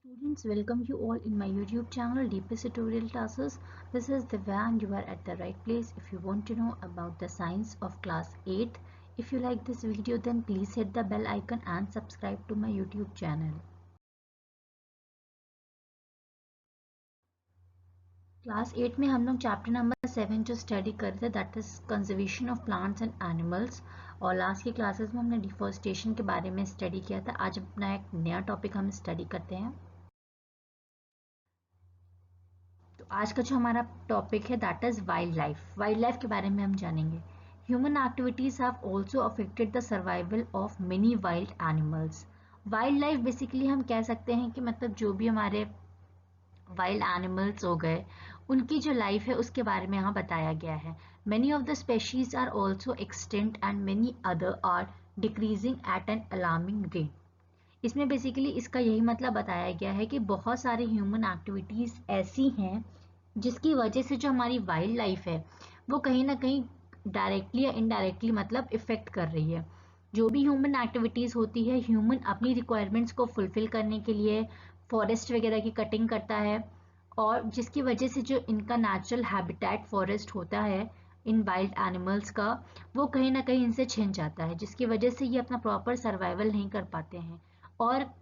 Students, welcome you all in my YouTube channel DPS Tutorial Classes. This is Divya and you are at the right place if you want to know about the science of class 8. If you like this video, then please hit the bell icon and subscribe to my YouTube channel. Class 8 में हम लोग chapter number 7 जो study कर रहे थे that is conservation of plants and animals, और last की classes में हमने डिफॉरेस्टेशन के बारे में स्टडी किया था। आज अपना एक नया टॉपिक हम स्टडी करते हैं। तो आज का जो हमारा टॉपिक है that is wild life. Wild life के बारे में हम जानेंगे। Human activities have also affected the survival of many wild animals. Wild life basically हम कह सकते हैं कि मतलब जो भी हमारे वाइल्ड एनिमल्स हो गए उनकी जो लाइफ है उसके बारे में यहाँ बताया गया है। Many of the species are also extinct and many other are decreasing at an alarming rate. इसमें बेसिकली इसका यही मतलब बताया गया है कि बहुत सारी ह्यूमन एक्टिविटीज ऐसी हैं जिसकी वजह से जो हमारी वाइल्ड लाइफ है वो कहीं ना कहीं डायरेक्टली या इनडायरेक्टली मतलब इफेक्ट कर रही है। जो भी ह्यूमन एक्टिविटीज होती है, ह्यूमन अपनी रिक्वायरमेंट्स को फुलफिल करने के लिए फॉरेस्ट वगैरह की कटिंग करता है, और जिसकी वजह से जो इनका नेचुरल हैबिटेट फॉरेस्ट होता है इन वाइल्ड एनिमल्स का, वो कहीं ना कहीं इनसे छिन जाता है, जिसकी वजह से ये अपना प्रॉपर सर्वाइवल नहीं कर पाते हैं। और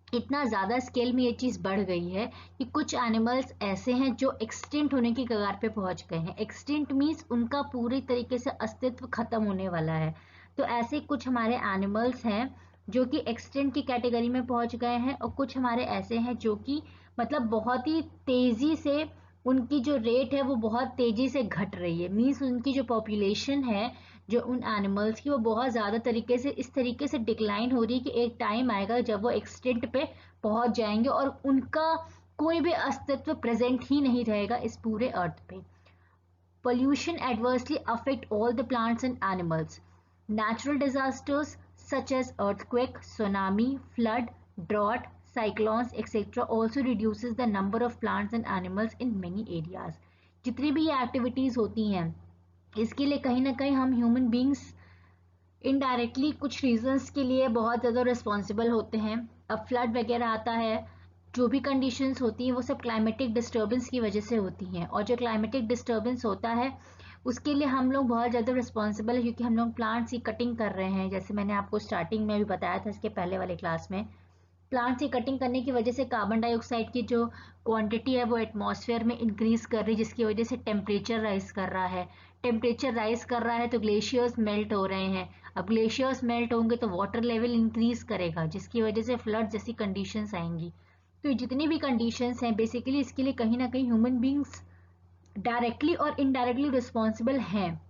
इतना ज़्यादा स्केल में ये चीज़ बढ़ गई है कि कुछ एनिमल्स ऐसे हैं जो एक्सटिंक्ट होने की कगार पे पहुंच गए हैं। एक्सटिंक्ट मीन्स उनका पूरी तरीके से अस्तित्व खत्म होने वाला है। तो ऐसे कुछ हमारे एनिमल्स हैं जो कि एक्सटिंक्ट की कैटेगरी में पहुंच गए हैं, और कुछ हमारे ऐसे हैं जो कि मतलब बहुत ही तेज़ी से उनकी जो रेट है वो बहुत तेज़ी से घट रही है। मीन्स उनकी जो पॉपुलेशन है जो उन एनिमल्स की वो बहुत ज़्यादा तरीके से इस तरीके से डिक्लाइन हो रही है कि एक टाइम आएगा जब वो एक्सटिंक्ट पे पहुंच जाएंगे और उनका कोई भी अस्तित्व प्रेजेंट ही नहीं रहेगा इस पूरे अर्थ पे। Pollution adversely affect all the plants and animals. Natural disasters such as earthquake, tsunami, flood, drought, cyclones, etc. also reduces the number of plants and animals in many areas. जितनी भी ये एक्टिविटीज होती हैं इसके लिए कहीं ना कहीं हम ह्यूमन बींग्स इनडायरेक्टली कुछ रीजंस के लिए बहुत ज़्यादा रिस्पॉन्सिबल होते हैं। अब फ्लड वगैरह आता है, जो भी कंडीशंस होती हैं वो सब क्लाइमेटिक डिस्टर्बेंस की वजह से होती हैं, और जो क्लाइमेटिक डिस्टर्बेंस होता है उसके लिए हम लोग बहुत ज़्यादा रिस्पॉन्सिबल है, क्योंकि हम लोग प्लांट्स की कटिंग कर रहे हैं। जैसे मैंने आपको स्टार्टिंग में भी बताया था इसके पहले वाले क्लास में, प्लांट्स की कटिंग करने की वजह से कार्बन डाइऑक्साइड की जो क्वांटिटी है वो एटमॉस्फेयर में इंक्रीज कर रही है, जिसकी वजह से टेम्परेचर राइज कर रहा है। टेम्परेचर राइज कर रहा है तो ग्लेशियर्स मेल्ट हो रहे हैं। अब ग्लेशियर्स मेल्ट होंगे तो वाटर लेवल इंक्रीज करेगा, जिसकी वजह से फ्लड जैसी कंडीशंस आएंगी। तो जितनी भी कंडीशंस हैं बेसिकली इसके लिए कहीं ना कहीं ह्यूमन बींग्स डायरेक्टली और इनडायरेक्टली रिस्पॉन्सिबल हैं,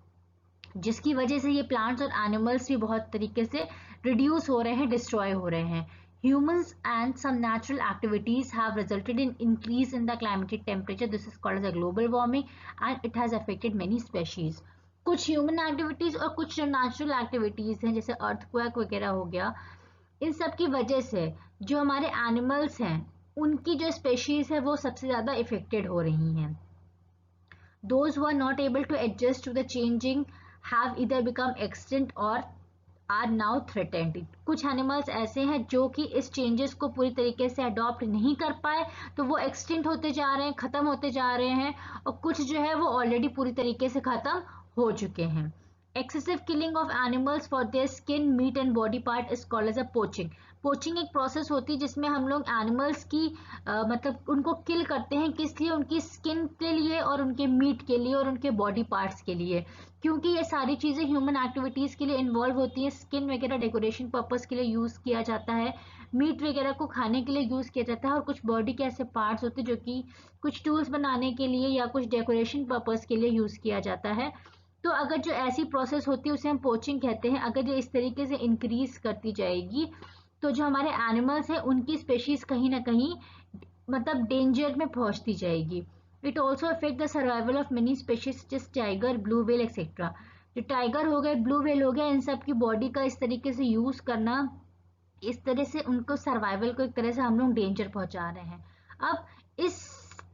जिसकी वजह से ये प्लांट्स और एनिमल्स भी बहुत तरीके से रिड्यूस हो रहे हैं, डिस्ट्रॉय हो रहे हैं। Humans and some natural activities have resulted in increase in the climatic temperature. This is called as a global warming and it has affected many species. कुछ ह्यूमन एक्टिविटीज और कुछ जो नेचुरल एक्टिविटीज हैं जैसे earthquake वगैरह हो गया, इन सब की वजह से जो हमारे एनिमल्स हैं उनकी जो स्पेशीज है वो सबसे ज़्यादा इफेक्टेड हो रही हैं। Those who are not able to adjust to the changing have either become extinct or are now threatened. कुछ एनिमल्स ऐसे हैं जो कि इस चेंजेस को पूरी तरीके से अडॉप्ट नहीं कर पाए, तो वो एक्सटिंक्ट होते जा रहे हैं, खत्म होते जा रहे हैं, और कुछ जो है वो ऑलरेडी पूरी तरीके से खत्म हो चुके हैं। Excessive killing of animals for their skin, meat and body part is called as a poaching. Poaching एक प्रोसेस होती है जिसमें हम लोग एनिमल्स की मतलब उनको किल करते हैं, किस लिए? उनकी स्किन के लिए और उनके मीट के लिए और उनके बॉडी पार्ट्स के लिए, क्योंकि ये सारी चीज़ें ह्यूमन एक्टिविटीज़ के लिए इन्वॉल्व होती हैं। स्किन वगैरह डेकोरेशन पर्पस के लिए यूज़ किया जाता है, मीट वगैरह को खाने के लिए यूज़ किया जाता है, और कुछ बॉडी के ऐसे पार्ट्स होते हैं जो कि कुछ टूल्स बनाने के लिए या कुछ डेकोरेशन पर्पस के लिए यूज़ किया जाता है। तो अगर जो ऐसी प्रोसेस होती है उसे हम पोचिंग कहते हैं। अगर ये इस तरीके से इंक्रीज करती जाएगी तो जो हमारे एनिमल्स हैं उनकी स्पेशीज कहीं ना कहीं मतलब डेंजर में पहुंचती जाएगी। It also affect the survival of many species जैसे टाइगर, ब्लू व्हेल एक्सेट्रा। जो टाइगर हो गए, ब्लू व्हेल हो गया, इन सब की बॉडी का इस तरीके से यूज करना, इस तरह से उनको सर्वाइवल को एक तरह से हम लोग डेंजर पहुंचा रहे हैं। अब इस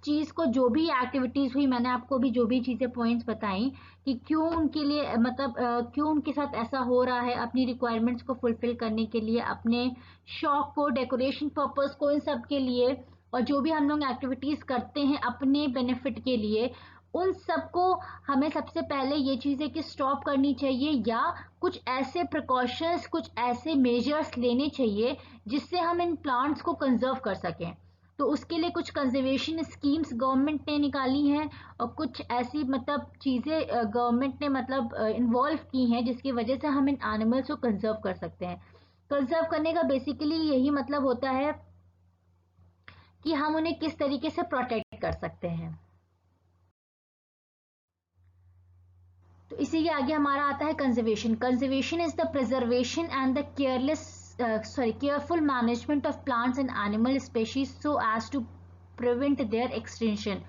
चीज़ को, जो भी एक्टिविटीज़ हुई, मैंने आपको भी जो भी चीज़ें पॉइंट्स बताई कि क्यों उनके लिए मतलब क्यों उनके साथ ऐसा हो रहा है, अपनी रिक्वायरमेंट्स को फुलफिल करने के लिए, अपने शौक को, डेकोरेशन पर्पस को, इन सब के लिए, और जो भी हम लोग एक्टिविटीज़ करते हैं अपने बेनिफिट के लिए, उन सबको हमें सबसे पहले ये चीज़ें कि स्टॉप करनी चाहिए, या कुछ ऐसे प्रिकॉशंस, कुछ ऐसे मेजर्स लेने चाहिए जिससे हम इन प्लांट्स को कंजर्व कर सकें। तो उसके लिए कुछ कंजर्वेशन स्कीम्स गवर्नमेंट ने निकाली हैं, और कुछ ऐसी मतलब चीज़ें गवर्नमेंट ने मतलब इन्वॉल्व की हैं जिसकी वजह से हम इन एनिमल्स को कंजर्व कर सकते हैं। कंजर्व करने का बेसिकली यही मतलब होता है कि हम उन्हें किस तरीके से प्रोटेक्ट कर सकते हैं। तो इसी के आगे हमारा आता है conservation. Conservation is the preservation and the careful management of plants and animal species so as to prevent their extension.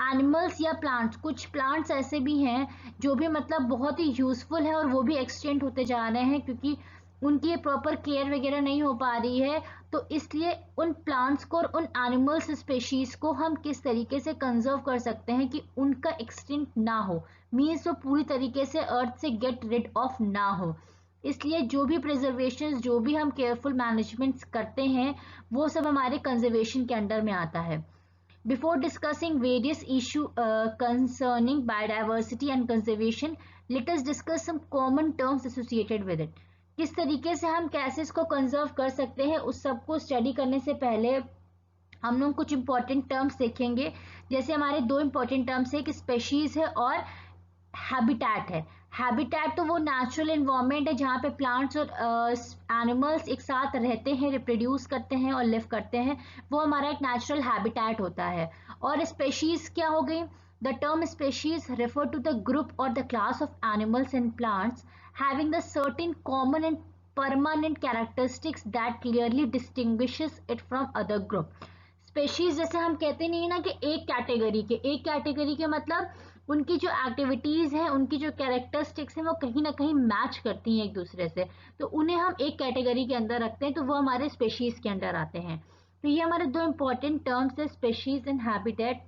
Animals या प्लांट्स, कुछ प्लांट्स ऐसे भी हैं जो भी मतलब बहुत ही यूजफुल है और वो भी एक्सटेंड होते जा रहे हैं क्योंकि उनकी प्रॉपर केयर वगैरह नहीं हो पा रही है। तो इसलिए उन प्लांट्स को और उन एनिमल्स स्पेशीज को हम किस तरीके से कंजर्व कर सकते हैं कि उनका एक्सटेंट ना हो, मीन्स वो पूरी तरीके से अर्थ से गेट रिड ऑफ ना हो। इसलिए जो भी प्रिजर्वेशन, जो भी हम केयरफुल मैनेजमेंट्स करते हैं, वो सब हमारे कंजर्वेशन के अंडर में आता है। Before discussing various issues concerning biodiversity and conservation, let us discuss some common terms associated with it. किस तरीके से हम कैसे इसको कंजर्व कर सकते हैं, उस सबको स्टडी करने से पहले हम लोग कुछ इंपॉर्टेंट टर्म्स देखेंगे। जैसे हमारे दो इंपॉर्टेंट टर्म्स है, एक स्पेशीज है और हैबिटेट है। हैबिटेट तो वो नेचुरल एनवायरनमेंट है जहाँ पे प्लांट्स और एनिमल्स एक साथ रहते हैं, रिप्रोड्यूस करते हैं और लिव करते हैं, वो हमारा एक नेचुरल हैबिटेट होता है। और स्पेशीज क्या हो गई? The term species refer to the group और the class of animals and plants having the certain common and permanent characteristics that clearly distinguishes it from other group. Species जैसे हम कहते नहीं है ना कि एक कैटेगरी के मतलब उनकी जो एक्टिविटीज हैं, उनकी जो कैरेक्टरिस्टिक्स हैं, वो कहीं ना कहीं मैच करती हैं एक दूसरे से, तो उन्हें हम एक कैटेगरी के अंदर रखते हैं, तो वो हमारे स्पेशीज के अंदर आते हैं। तो ये हमारे दो इंपॉर्टेंट टर्म्स है, स्पेशीज एंड हैबिटेट,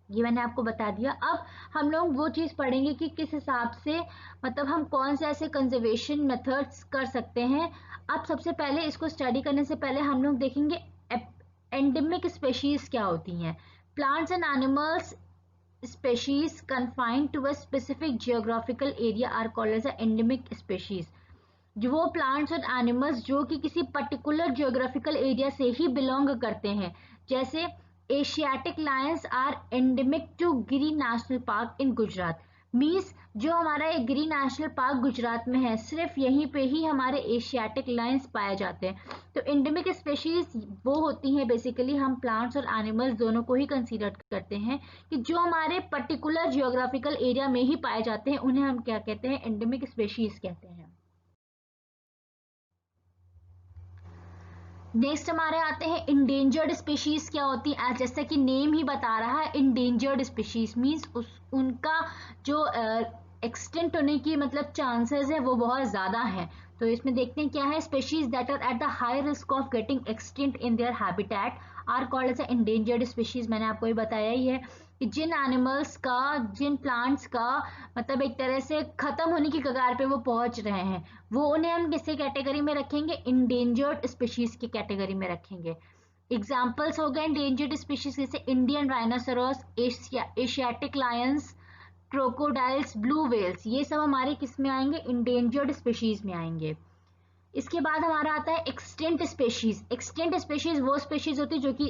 ये मैंने आपको बता दिया। अब हम लोग वो चीज़ पढ़ेंगे कि किस हिसाब से मतलब हम कौन से ऐसे कंजर्वेशन मेथड्स कर सकते हैं। अब सबसे पहले इसको स्टडी करने से पहले हम लोग देखेंगे एंडेमिक स्पेशीज क्या होती हैं। Plants and animals species confined to a specific geographical area are called as a endemic species। जो वो प्लांट्स और एनिमल्स जो कि किसी पर्टिकुलर जियोग्राफिकल एरिया से ही बिलोंग करते हैं, जैसे Asiatic lions are endemic to Gir national park in Gujarat. Means जो हमारा एक गिरी नेशनल पार्क गुजरात में है, सिर्फ यहीं पे ही हमारे एशियाटिक लायंस पाए जाते हैं। तो एंडेमिक स्पेशीज वो होती हैं, बेसिकली हम प्लांट्स और एनिमल्स दोनों को ही कंसीडर करते हैं कि जो हमारे पर्टिकुलर जियोग्राफिकल एरिया में ही पाए जाते हैं, उन्हें हम क्या कहते हैं? एंडेमिक स्पेशीज कहते हैं। नेक्स्ट हमारे आते हैं इंडेंजर्ड स्पीशीज क्या होती है। जैसा कि नेम ही बता रहा है, इंडेंजर्ड स्पीशीज मीन्स उनका जो एक्सटेंट होने की मतलब चांसेस है वो बहुत ज़्यादा है। तो इसमें देखते हैं क्या है, species that are at the high risk of getting extinct in their habitat are called as endangered species. मैंने आपको ये बताया ही है कि जिन एनिमल्स का, जिन प्लांट्स का मतलब एक तरह से खत्म होने की कगार पे वो पहुंच रहे हैं, वो उन्हें हम किसी कैटेगरी में रखेंगे? इंडेंजर्ड स्पीशीज की कैटेगरी में रखेंगे। एग्जाम्पल्स हो गए इंडेंजर्ड स्पीशीज जैसे Indian rhinoceros, Asiatic Lions, crocodiles, blue whales, ये सब हमारे किस में आएंगे? इंडेंजर्ड स्पीशीज में आएंगे। इसके बाद हमारा आता है एक्सटेंट स्पेशीज। एक्सटेंट स्पेशीज वो स्पेशीज होती है जो कि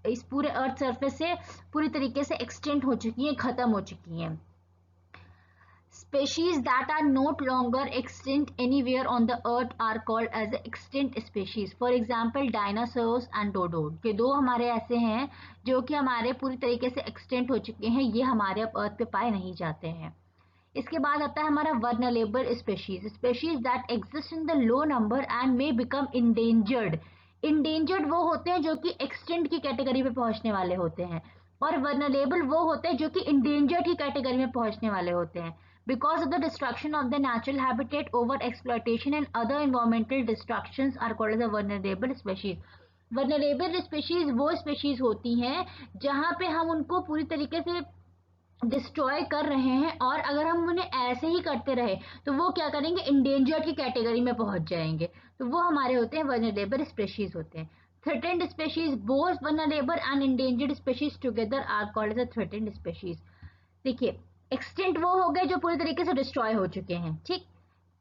इस पूरे अर्थ सरफेस से पूरी तरीके से एक्सटेंट हो चुकी है, खत्म हो चुकी हैं। Species that are not longer extinct anywhere on the earth are called as extinct species. For example, dinosaurs and dodo, ये दो हमारे ऐसे हैं जो कि हमारे पूरी तरीके से एक्सटेंट हो चुके हैं, ये हमारे अब अर्थ पे पाए नहीं जाते हैं। इसके बाद आता है हमारा vulnerable species, species that exist in the low number and may become endangered. Endangered वो होते हैं जो कि एक्सटेंट की कैटेगरी पे पहुंचने वाले होते हैं, और वर्नरेबल वो होते हैं जो कि इंडेंजर्ड की कैटेगरी में पहुंचने वाले होते हैं। Because of the destruction of the natural habitat, over exploitation and other environmental destructions are called as a vulnerable species। Vulnerable species वो स्पीशीज होती हैं जहाँ पे हम उनको पूरी तरीके से डिस्ट्रॉय कर रहे हैं, और अगर हम उन्हें ऐसे ही करते रहे तो वो क्या करेंगे, इंडेंजर्ड की कैटेगरी में पहुंच जाएंगे। तो वो हमारे होते हैं वल्नरेबल स्पीशीज होते हैं। Threatened species, both vulnerable and endangered species together are called as threatened species. देखिए, एक्सटेंट वो हो गए जो पूरी तरीके से डिस्ट्रॉय हो चुके हैं, ठीक।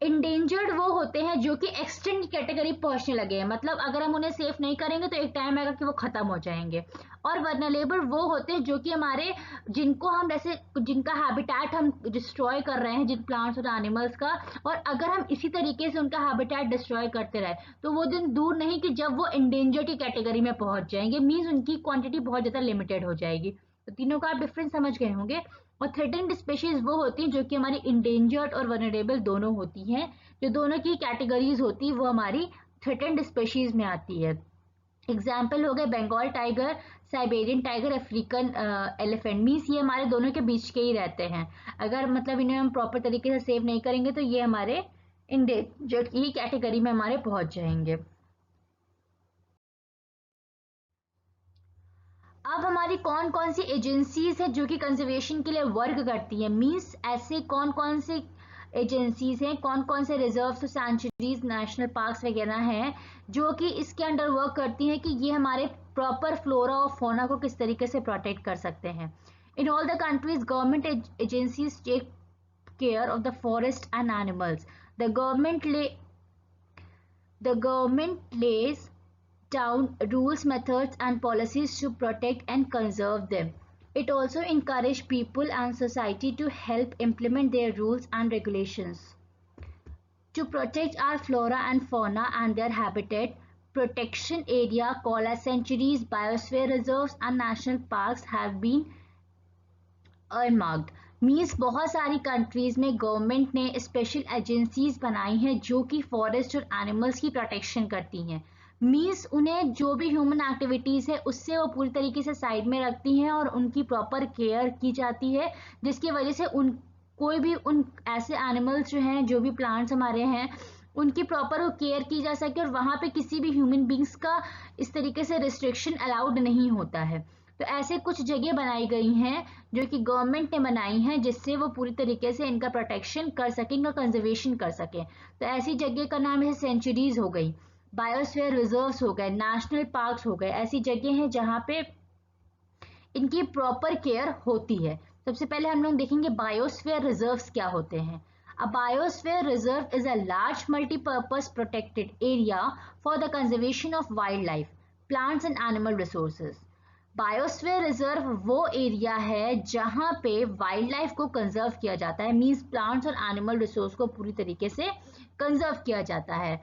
इंडेंजर्ड वो होते हैं जो कि एक्सटेंट कैटेगरी पहुंचने लगे हैं, मतलब अगर हम उन्हें सेफ नहीं करेंगे तो एक टाइम आएगा कि वो खत्म हो जाएंगे। और वर्नरेबल वो होते हैं जो कि हमारे, जिनको हम जैसे जिनका हैबिटेट हम डिस्ट्रॉय कर रहे हैं, जिन प्लांट्स और एनिमल्स का, और अगर हम इसी तरीके से उनका हैबिटेट डिस्ट्रॉय करते रहे तो वो दिन दूर नहीं कि जब वो इंडेंजर्ड की कैटेगरी में पहुंच जाएंगे, मीन्स उनकी क्वांटिटी बहुत ज़्यादा लिमिटेड हो जाएगी। तो तीनों का आप डिफरेंस समझ गए होंगे। और थ्रेटेंड स्पीशीज वो होती हैं जो कि हमारी इंडेंजर्ड और वनरेबल दोनों होती हैं, जो दोनों की कैटेगरीज होती है वो हमारी थ्रेटेंड स्पीशीज में आती है। एग्जाम्पल हो गए Bengal tiger, Siberian tiger, African elephant. Means ये हमारे दोनों के बीच के ही रहते हैं। अगर मतलब इन्हें हम प्रॉपर तरीके से सेव नहीं करेंगे तो ये हमारे इंडेंजर्ड की कैटेगरी में हमारे पहुंच जाएंगे। अब हमारी कौन कौन सी एजेंसीज है जो कि कंजर्वेशन के लिए वर्क करती है, मीन्स ऐसे कौन कौन से एजेंसीज हैं, कौन कौन से रिजर्व्स, सेंचुरीज, नेशनल पार्क्स वगैरह हैं जो कि इसके अंडर वर्क करती हैं कि ये हमारे प्रॉपर फ्लोरा और फोना को किस तरीके से प्रोटेक्ट कर सकते हैं। In all the countries government agencies take care of the forest and animals. The government lays down rules, methods, and policies to protect and conserve them. It also encourages people and society to help implement their rules and regulations. To protect our flora and fauna and their habitat, protection area called as sanctuaries, biosphere reserves, and national parks have been earmarked. Means बहुत सारी countries में government ने special agencies बनाई हैं जो कि forest और animals की प्रोटेक्शन करती हैं। मीन्स उन्हें जो भी ह्यूमन एक्टिविटीज़ है उससे वो पूरी तरीके से साइड में रखती हैं और उनकी प्रॉपर केयर की जाती है, जिसकी वजह से उन कोई भी उन ऐसे एनिमल्स जो हैं, जो भी प्लांट्स हमारे हैं, उनकी प्रॉपर केयर की जा सके और वहाँ पे किसी भी ह्यूमन बींग्स का इस तरीके से रिस्ट्रिक्शन अलाउड नहीं होता है। तो ऐसे कुछ जगह बनाई गई हैं जो कि गवर्नमेंट ने बनाई हैं जिससे वो पूरी तरीके से इनका प्रोटेक्शन कर सकें और कंजर्वेशन कर सकें। तो ऐसी जगह का नाम है सेंचुरीज हो गई, बायोस्फीयर रिजर्व्स हो गए, नेशनल पार्क्स हो गए। ऐसी जगह हैं जहाँ पे इनकी प्रॉपर केयर होती है। सबसे पहले हम लोग देखेंगे बायोस्फीयर रिजर्व्स क्या होते हैं। A biosphere reserve is a large multi-purpose protected area for the conservation of wildlife, plants and animal resources. Biosphere reserve वो एरिया है जहाँ पे वाइल्ड लाइफ को कंजर्व किया जाता है, मीन्स प्लांट्स और एनिमल रिसोर्स को पूरी तरीके से कंजर्व किया जाता है।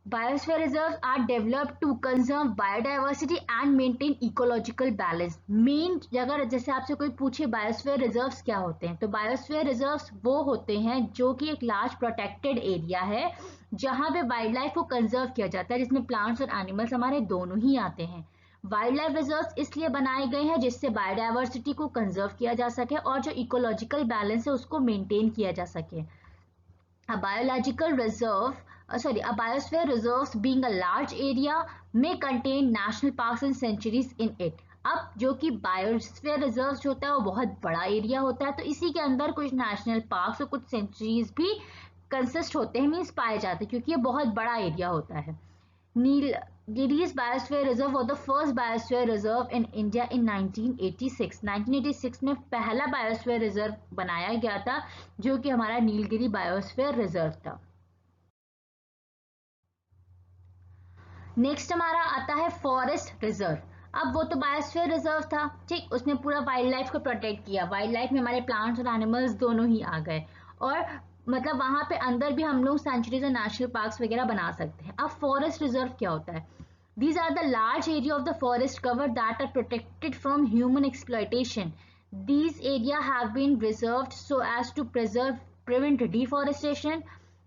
Biosphere reserves are developed to conserve biodiversity and maintain ecological balance. Main अगर जैसे आपसे कोई पूछे बायोस्फीयर रिजर्व्स क्या होते हैं, तो बायोस्फीयर रिजर्व्स वो होते हैं जो कि एक लार्ज प्रोटेक्टेड एरिया है जहाँ पे वाइल्ड लाइफ को कंजर्व किया जाता है, जिसमें प्लांट्स और एनिमल्स हमारे दोनों ही आते हैं। वाइल्ड लाइफ रिजर्व्स इसलिए बनाए गए हैं जिससे बायोडाइवर्सिटी को कंजर्व किया जा सके और जो इकोलॉजिकल बैलेंस है उसको मेंटेन किया जा सके। A biological reserve, a biosphere reserves being a large area may contain national parks and sanctuaries in it. अब जो कि बायोस्फीयर रिजर्व होता है वो बहुत बड़ा एरिया होता है, तो इसी के अंदर कुछ नेशनल पार्क्स और कुछ सेंचुरीज भी कंसिस्ट होते हैं, मीन्स पाए जाते हैं, क्योंकि ये बहुत बड़ा एरिया होता है। नीलगिरीज बायोस्फीयर रिजर्व और the first biosphere reserve in India in 1986। 1986 में पहला बायोस्फीयर रिजर्व बनाया गया था जो कि हमारा नीलगिरी बायोस्फीयर रिजर्व था। नेक्स्ट हमारा आता है फॉरेस्ट रिजर्व। अब वो तो बायोस्फीयर रिजर्व था, ठीक, उसने पूरा वाइल्ड लाइफ को प्रोटेक्ट किया। वाइल्ड लाइफ में हमारे प्लांट्स और एनिमल्स दोनों ही आ गए, और मतलब वहां पे अंदर भी हम लोग सेंचुरीज और नेशनल पार्क्स वगैरह बना सकते हैं। अब फॉरेस्ट रिजर्व क्या होता है? These are the large area of the forest cover that are protected from human exploitation. These areas have been reserved so as to prevent deforestation,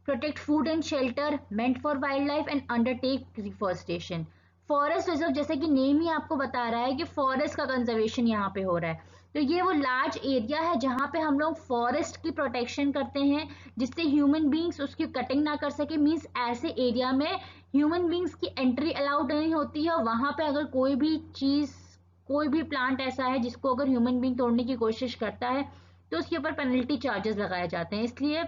protect food and shelter meant for wildlife and undertake reforestation. Forest reserve जैसे कि name ही आपको बता रहा है कि forest का conservation यहाँ पे हो रहा है, तो ये वो लार्ज एरिया है जहाँ पे हम लोग फॉरेस्ट की प्रोटेक्शन करते हैं जिससे ह्यूमन बींग्स उसकी कटिंग ना कर सके। मीन्स ऐसे एरिया में ह्यूमन बींग्स की एंट्री अलाउड नहीं होती है, और वहां पे अगर कोई भी चीज, कोई भी प्लांट ऐसा है जिसको अगर ह्यूमन बींग तोड़ने की कोशिश करता है तो उसके ऊपर पेनल्टी चार्जेस लगाए जाते हैं। इसलिए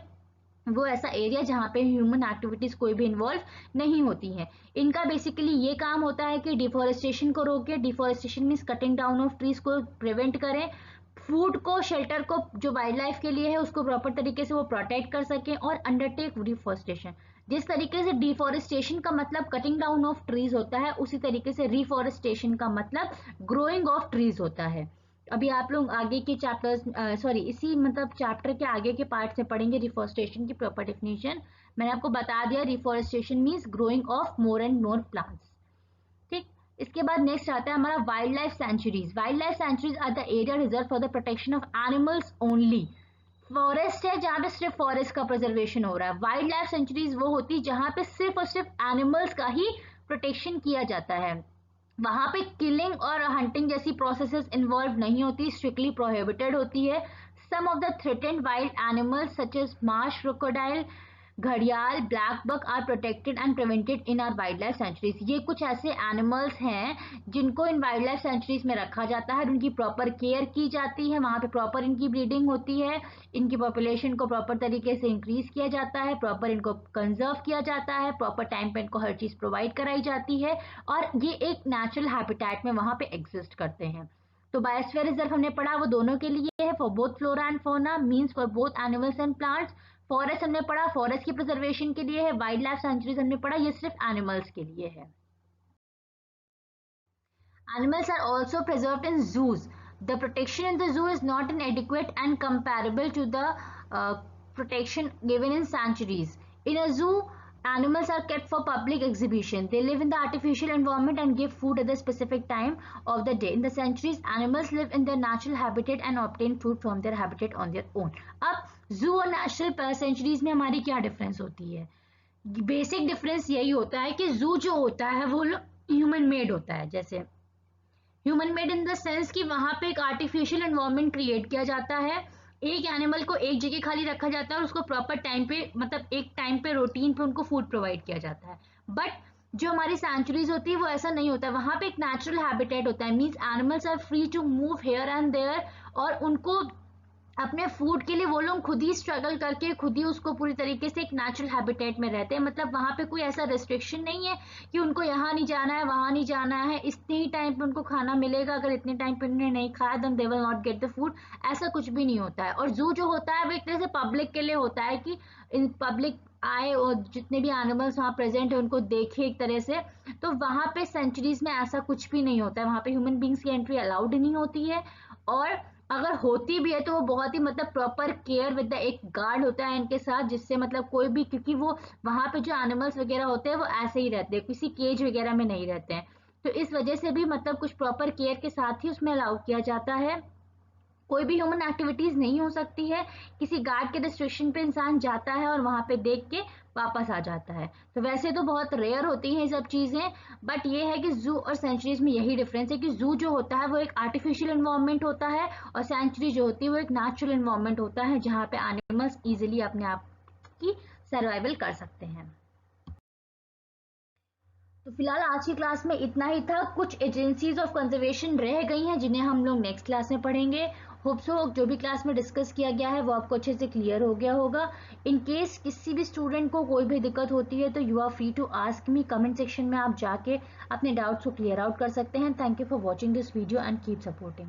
वो ऐसा एरिया जहाँ पे ह्यूमन एक्टिविटीज कोई भी इन्वॉल्व नहीं होती हैं। इनका बेसिकली ये काम होता है कि डिफॉरेस्टेशन को रोके, deforestation means cutting down of trees को प्रिवेंट करें, फूड को, शेल्टर को जो वाइल्ड लाइफ के लिए है उसको प्रॉपर तरीके से वो प्रोटेक्ट कर सकें, और अंडरटेक डिफॉरेस्टेशन। जिस तरीके से डिफॉरेस्टेशन का मतलब कटिंग डाउन ऑफ ट्रीज होता है, उसी तरीके से रिफॉरेस्टेशन का मतलब ग्रोइंग ऑफ ट्रीज होता है। अभी आप लोग आगे के चैप्टर्स, सॉरी इसी मतलब चैप्टर के आगे के पार्ट से पढ़ेंगे रिफॉरेस्टेशन की प्रॉपर डेफिनेशन। मैंने आपको बता दिया reforestation means growing of more and more plants. ठीक, इसके बाद नेक्स्ट आता है हमारा wild life sanctuaries. Wild life sanctuaries are the area reserve for the protection of animals only. Forest है जहाँ पे सिर्फ फॉरेस्ट का प्रिजर्वेशन हो रहा है। वाइल्ड लाइफ सेंचुरीज वो होती है जहाँ पे सिर्फ और सिर्फ एनिमल्स का ही प्रोटेक्शन किया जाता है। वहां पे किलिंग और हंटिंग जैसी प्रोसेसेस इन्वॉल्व नहीं होती, स्ट्रिक्टली प्रोहिबिटेड होती है। Some of the threatened wild animals such as marsh crocodile, घड़ियाल, black buck are protected and prevented in our wild life sanctuaries. ये कुछ ऐसे एनिमल्स हैं जिनको इन वाइल्ड लाइफ सेंचुरीज में रखा जाता है, उनकी प्रॉपर केयर की जाती है, वहां पे प्रॉपर इनकी ब्रीडिंग होती है, इनकी पॉपुलेशन को प्रॉपर तरीके से इंक्रीज किया जाता है, प्रॉपर इनको कंजर्व किया जाता है, प्रॉपर टाइम पे इनको हर चीज प्रोवाइड कराई जाती है, और ये एक नेचुरल हैबिटेट में वहां पे एग्जिस्ट करते हैं। तो बायोस्फीयर रिजर्व हमने पढ़ा वो दोनों के लिए है, for both flora and fauna, means for both animals and plants. Forest हमने पढ़ा फॉरेस्ट की प्रिजर्वेशन के लिए है, वाइल्ड लाइफ सेंचुरीज हमने पढ़ा ये सिर्फ एनिमल्स के लिए है। Animals are also preserved in zoos. The protection in the zoo is not inadequate and comparable to the protection given in sanctuaries. In a zoo, animals are kept for public exhibition. They live in the artificial environment and give food at the specific time of the day. In the sanctuaries, animals live in their natural habitat and obtain food from their habitat on their own. अब zoo और national centuries में हमारी क्या difference होती है? Basic difference यही होता है कि जू जो होता है वो ह्यूमन मेड होता है। जैसे human made in the sense कि वहां पे एक आर्टिफिशियल एनवायरनमेंट क्रिएट किया जाता है, एक एनिमल को एक जगह खाली रखा जाता है और उसको प्रॉपर टाइम पे, मतलब एक टाइम पे रूटीन पे उनको फूड प्रोवाइड किया जाता है। बट जो हमारी सेंचुरीज होती है वो ऐसा नहीं होता, वहां पे एक नेचुरल हैबिटेट होता है, means animals are free to move here and there, और उनको अपने फूड के लिए वो लोग खुद ही स्ट्रगल करके खुद ही उसको पूरी तरीके से एक नेचुरल हैबिटेट में रहते हैं। मतलब वहां पे कोई ऐसा रेस्ट्रिक्शन नहीं है कि उनको यहाँ नहीं जाना है, वहां नहीं जाना है, इतने ही टाइम पे उनको खाना मिलेगा, अगर इतने टाइम पे उन्होंने नहीं खाया then they will not get the food, ऐसा कुछ भी नहीं होता है। और जू जो होता है वो एक तरह से पब्लिक के लिए होता है कि पब्लिक आए और जितने भी एनिमल्स वहाँ प्रेजेंट है उनको देखे एक तरह से। तो वहां पे सेंचुरीज में ऐसा कुछ भी नहीं होता है, वहां पे ह्यूमन बींग्स की एंट्री अलाउड नहीं होती है, और अगर होती भी है तो वो बहुत ही मतलब प्रॉपर केयर विद द एक गार्ड होता है इनके साथ, जिससे मतलब कोई भी, क्योंकि वो वहां पे जो एनिमल्स वगैरह होते हैं वो ऐसे ही रहते हैं, किसी केज वगैरह में नहीं रहते हैं, तो इस वजह से भी मतलब कुछ प्रॉपर केयर के साथ ही उसमें अलाउ किया जाता है। कोई भी ह्यूमन एक्टिविटीज नहीं हो सकती है, किसी गार्ड के रिस्ट्रिक्शन पे इंसान जाता है और वहां पे देख के वापस आ जाता है। तो वैसे तो बहुत रेयर होती हैं ये सब चीजें, बट ये है कि जू और सेंचुरीज में यही डिफरेंस है कि जू जो होता है वो एक आर्टिफिशियल एनवायरनमेंट होता है, और सेंचुरी जो होती है वो एक नेचुरल एनवायरनमेंट होता है जहाँ पे एनिमल्स इजिली अपने आप की सर्वाइवल कर सकते हैं। तो फिलहाल आज की क्लास में इतना ही था। कुछ एजेंसीज ऑफ कंजर्वेशन रह गई हैं जिन्हें हम लोग नेक्स्ट क्लास में पढ़ेंगे। होप सो जो भी क्लास में डिस्कस किया गया है वो आपको अच्छे से क्लियर हो गया होगा। इन केस किसी भी स्टूडेंट को कोई भी दिक्कत होती है तो you are free to ask me, comment section में आप जाके अपने डाउट्स को क्लियर आउट कर सकते हैं। Thank you for watching this video and keep supporting.